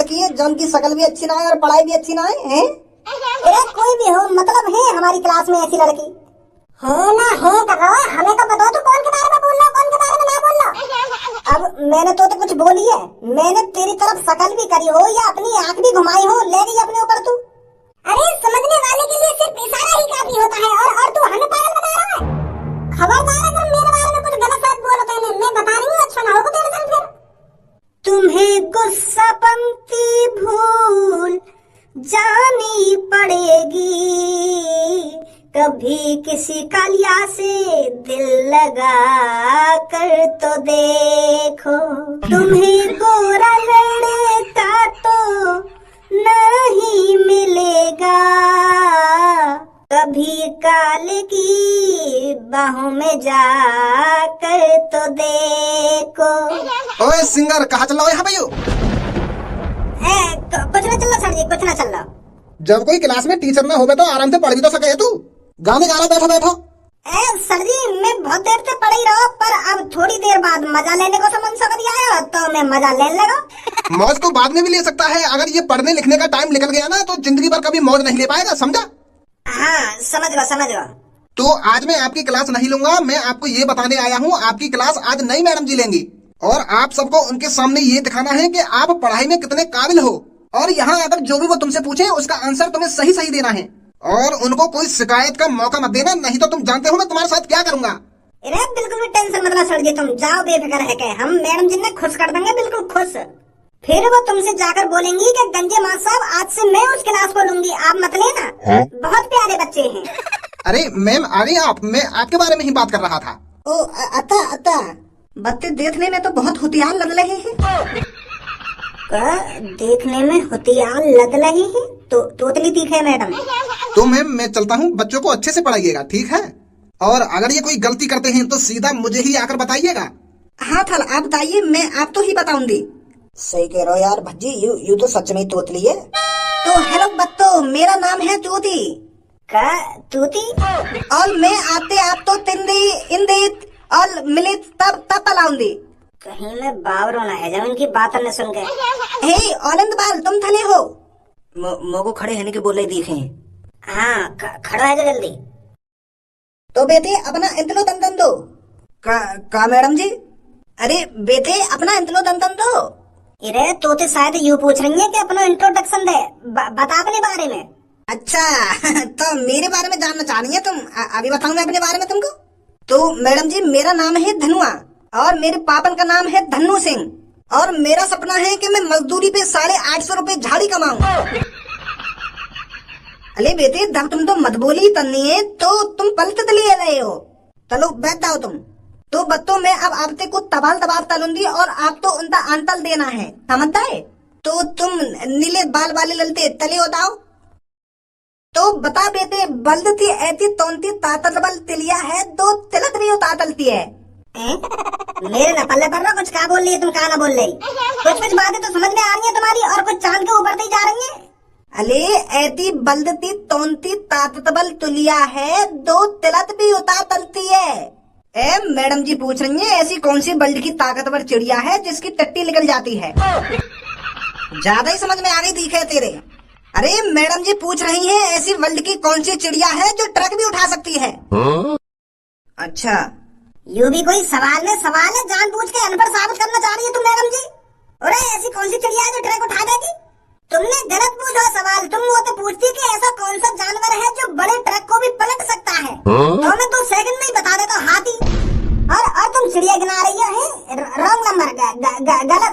लड़की है जो उनकी शक्ल भी अच्छी ना है और पढ़ाई भी अच्छी ना है? अरे कोई भी हो, मतलब है हमारी क्लास में ऐसी लड़की है ना है कर रहा है। हमें तो बताओ, तू कौन के बारे में बोल रहा, कौन के बारे में ना बोल रहा। अब मैंने तो कुछ बोली है? मैंने तेरी तरफ शक्ल भी करी हो या अपनी आंख भी घुमाई हो, ले गई अपने ऊपर तू। अरे समझने वाले के लिए सिर्फ इशारा ही काफी होता है, और तू हमें पागल बना रहा है। खबरदार अगर मेरे बारे में कुछ गलत बात बोला तो मैं बता रही हूँ, अच्छा ना होगा तेरे संग फिर। तुम्हें गुस्सा पंक्ति भूल जानी पड़ेगी, कभी किसी कालिया से दिल लगा कर तो देखो। तुम्हें गोरा लड़का तो नहीं मिलेगा, कभी काले की बाहों में जा कर तो देखो। ओए सिंगर, कहाँ चल रहा हो यहाँ भाइयों? कुछ ना चल रहा सर जी, कुछ ना चल रहा। जब कोई क्लास में टीचर ना होवे तो आराम से पढ़ भी तो सके तू। गाने गा रहा, बैठो बैठो। सर जी मैं बहुत देर से पढ़ ही रहा, पर अब थोड़ी देर बाद मजा लेने को समझ सकती आया तो मैं मजा लेने लगा। मौज तो बाद में भी ले सकता है, अगर ये पढ़ने लिखने का टाइम निकल गया ना तो जिंदगी भर कभी मौज नहीं ले पाएगा, समझा? हाँ समझ गया। तो आज मैं आपकी क्लास नहीं लूंगा, मैं आपको ये बताने आया हूँ आपकी क्लास आज नई मैडम जी लेंगी, और आप सबको उनके सामने ये दिखाना है कि आप पढ़ाई में कितने काबिल हो, और यहाँ आकर जो भी वो तुमसे पूछे उसका आंसर तुम्हें सही सही देना है, और उनको कोई शिकायत का मौका मत देना, नहीं तो तुम जानते हो मैं तुम्हारे साथ क्या करूंगा। अरे बिल्कुल भी टेंशन मत लो सर जी, तुम जाओ बेफिक्र है के हम मैडम जी ने खुश कर देंगे, बिल्कुल खुश। फिर वो तुमसे जाकर बोलेंगी कि गंजे माँ साहब आज से मैं उस क्लास को लूंगी, आप मत लेना। बहुत प्यारे बच्चे हैं। अरे मैम आ रही आप, मैं आपके बारे में ही बात कर रहा था। ओ अता बच्चे देखने में तो बहुत होशियार लग रहे हैं। देखने में होशियार लग रही है तो तोतली तीख है मैडम। तो मैम मैं चलता हूँ, बच्चों को अच्छे से पढ़ाइएगा, ठीक है? और अगर ये कोई गलती करते हैं तो सीधा मुझे ही आकर बताइएगा। हाँ थल आप बताइए, मैं आप तो ही बताऊंगी। सही कह रहे हो यार भज्जी, यू तो सच में तोतली है। तो हेलो बच्चों, मेरा नाम है तूती। का तूती? और मैं आते आप तो तिंदी इंदी और मिली तब पलाऊंगी। कहीं मैं बावरो ना है जब इनकी बात न सुन के। हे औलंद बाल तुम थले हो? मोगो खड़े होने के बोले दिखे। हाँ खड़ा है जल्दी। तो बेटे अपना इंतलो दंदन दो। का मैडम जी? अरे बेटे अपना इंतलो दंदन दो। अरे तोते शायद यूँ पूछ रही है कि अपना इंट्रोडक्शन दे, बता अपने बारे में। अच्छा तो मेरे बारे में जानना चाह रही है तुम? अभी बताऊं मैं अपने बारे में तुमको। तो मैडम जी मेरा नाम है धनुआ, और मेरे पापन का नाम है धन्नू सिंह, और मेरा सपना है कि मैं मजदूरी पे 850 रुपए झाड़ी कमाऊं। अरे बेटे जब तुम तो मत बोली तन्नी है तो तुम पलट लिए रहे हो। चलो बैठ जाओ तुम। तो बच्चों मैं अब आपसे कुछ तबाल तलूंगी और आप तो उनका अंतल देना है, समझता है? तो तुम नीले बाल वाले ललते तले बताओ। तो बता बेटे बल्दती ऐसी तोंती तातल बल तिलिया है, दो तिलक भी तातलती है। मेरे न पल्ले पर ना कुछ क्या बोल रही है तुम, क्या ना बोल रही? कुछ बातें तो समझ में आ रही है तुम्हारी और कुछ चांद के ऊपर ही जा रही है। अले ऐसी बल्दती तोंती तातबल तुलिया है, दो तिलक भी उतार तलती है। मैडम जी पूछ रही है ऐसी कौन सी बल्ड की ताकतवर चिड़िया है जिसकी टट्टी निकल जाती है? ज्यादा ही समझ में आ गई दिखे तेरे। अरे मैडम जी पूछ रही है ऐसी वर्ल्ड की कौन सी चिड़िया है जो ट्रक भी उठा सकती है? अच्छा यू भी कोई सवाल है, जानबूझ के अनपढ़ साबित करना चाह रही है तुम मैडम जी। अरे ऐसी कौन सी चिड़िया है जो ट्रक उठा देगी? तुमने गलत पूछा सवाल, तुम वो तो पूछती कि ऐसा कौन सा जानवर है जो बड़े ट्रक को भी पलट सकता है। तो मैं 2 सेकंड में ही बता देता, हाथी। और तुम चिड़िया गिना रही है, रॉन्ग नंबर,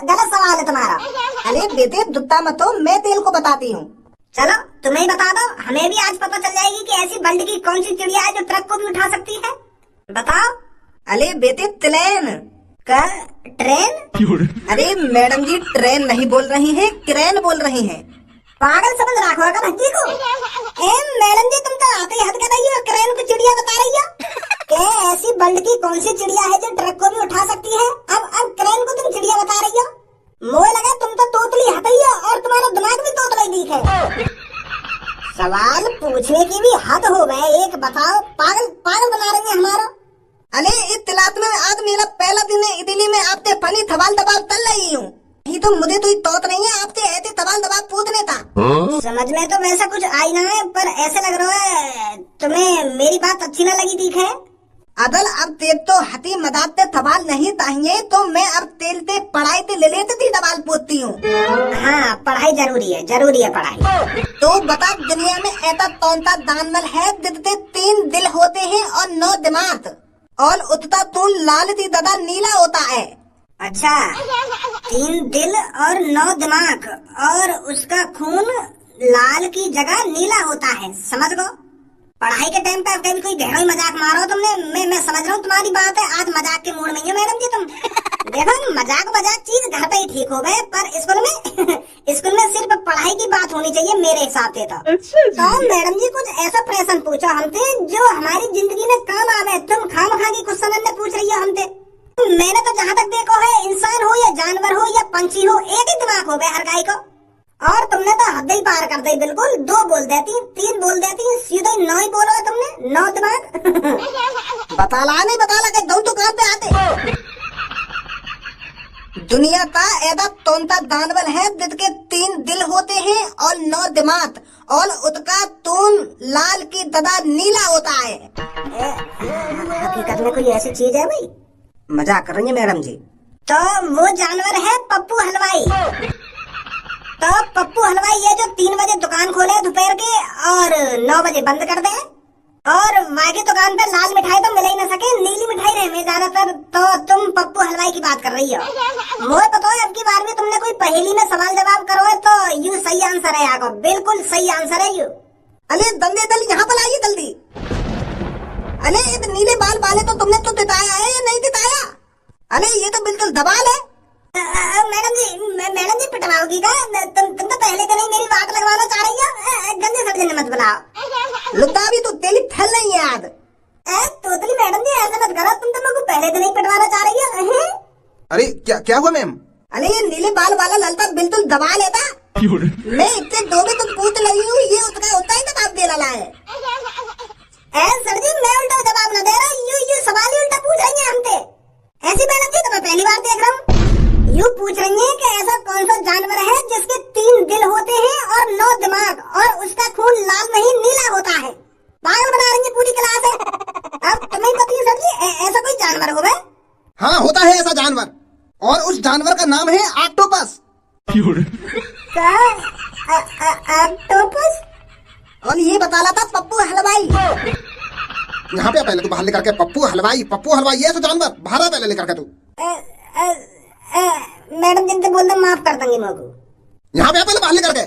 गलत सवाल है तुम्हारा। अरे बेटे दुत्ता मत हो, मैं तेल को बताती हूँ। चलो तुम्हें बता दो, हमें भी आज पता चल जाएगी कि ऐसी वर्ल्ड की कौन सी चिड़िया है जो ट्रक को भी उठा सकती है। बताओ। अरे बेटे ट्रेन का ट्रेन? अरे मैडम जी ट्रेन नहीं बोल रही है, क्रेन बोल रही है। पागल समझ रखो का भक्ति को। मैडम जी तुम तो आते ही हद कर रही हो, क्रेन को चिड़िया बता रही हो। क्या ऐसी वर्ल्ड की कौन सी चिड़िया है जो ट्रक को भी उठा सकती है? अब क्रेन को तुम चिड़िया बता रही हो। मोह लगा तुम तो तोतली हटई हो और तुम्हारा दिमाग भी तोतला ही दिखे। सवाल पूछने की भी हद हो गए, एक बताओ, पागल बना रही है हमारा। अरे इस तिलात में आज मेरा पहला दिन है, इटली में आपसे फनी थवाल दबाव तल रही हूँ। तो मुझे तो तोत नहीं है, आपसे ऐसे सवाल जवाब पूछने था। समझ में तो वैसा कुछ आई ना है, पर ऐसे लग रहा है तुम्हें मेरी बात अच्छी ना लगी, ठीक है? अदल अब ते तो हती मदाते सवाल नहीं चाहिए, तो मैं अब तेल ते पढ़ाई ते ले लेते थी सवाल पूछती हूँ। हाँ, पढ़ाई जरूरी है पढ़ाई। तो बता, दुनिया में ऐसा कौन सा जानवर है जिसके 3 दिल होते हैं और 9 दिमाग, और उसका खून लाल सी तथा नीला होता है? अच्छा, 3 दिल और 9 दिमाग, और उसका खून लाल की जगह नीला होता है, समझ गो? पढ़ाई के टाइम पे कभी कोई गहरा मजाक मारो तुमने। मैं समझ रहा हूँ तुम्हारी बात है, आज मजाक के मूड में ही हो मैडम जी तुम। देखो, मजाक चीज घर पे ही ठीक हो गए, पर स्कूल में सिर्फ पढ़ाई की बात होनी चाहिए मेरे हिसाब से। तो मैडम जी कुछ ऐसा प्रश्न पूछो हमसे जो हमारी जिंदगी में काम आवे। तुम खामखा की क्वेश्चन पूछ रही हो हमसे। मैंने तो जहाँ तक देखो है, इंसान हो या जानवर हो या पंछी हो, एक ही दिमाग हो गया हर गाय को। और तुमने तो हद ही पार कर दी, बिल्कुल 2 बोल देती, 3 बोल देती, सीधे 9 ही बोलो है तुमने, 9 दिमाग। बता ला के दो दुकान पे आते। दुनिया का ऐसा कौन सा जानवर है जिसके 3 दिल होते हैं और 9 दिमाग, और उसका खून लाल की तरह नीला होता है? हकीकत में कोई ऐसी चीज है भाई? मजाक कर रही है मैडम जी। तो वो जानवर है पप्पू हलवाई। तो पप्पू हलवाई ये जो 3 बजे दुकान खोले दोपहर के और 9 बजे बंद कर दे, और वहाँ की दुकान पे लाल मिठाई तो मिल ही न सके, नीली मिठाई रहे में ज्यादातर। तो तुम पप्पू हलवाई की बात कर रही हो। मुझे पता है अब की बार भी तुमने कोई पहेली में सवाल जवाब करो तो यू सही आंसर है, आगो बिल्कुल सही आंसर है यू। अरे दंदे दल यहाँ पर आइए जल्दी। अरे ये नीले बाल वाले तो तुमने तो दिताया है या नहीं दिताया? अरे ये तो बिल्कुल दबाल है। मैडम जी पिटवाओगी का? तुम तो पहले तो नहीं मेरी बात लगवाना चाह रही हो, गंदे सड़े मत बुलाओ। लुद्दा भी तो तेली फैल नहीं है याद। तोतली मैडम जी ऐसा मत करो, तुम तो मेरे को पहले तो नहीं पिटवाना चाह रही हो। अरे क्या हुआ मैम? अरे ये नीले बाल वाला ललता बिल्कुल दबा लेता। मैं इतने 2 में तुम पूछ रही हूँ, ये उसका होता ही जवाब दे रहा है। सर जी मैं उल्टा जवाब न दे रहा, यू सवाल ही उल्टा पूछ रही है हमसे। ऐसी मैडम जी तो मैं पहली बार देख रहा हूँ। यू पूछ रही है कि ऐसा कौन सा जानवर है जिसके 3 दिल होते हैं और 9 दिमाग, और उसका खून लाल नहीं नीला होता है। पागल बना रही है पूरी क्लास है। अब तुम्हें बताइए सर जी, ऐसा कोई जानवर होगा? हाँ, होता है ऐसा जानवर, और उस जानवर का नाम है ऑक्टोपस। ऑक्टोपस? और ये बता रहा था पप्पू हलवाई। यहाँ पे पहले तू बाहर लेकर के पप्पू हलवाई ये तो जानवर बाहर पहले लेकर के तू। मैडम जिनसे बोल दो माफ कर देंगे मेरे को। यहाँ पे पहले बाहर लेकर के।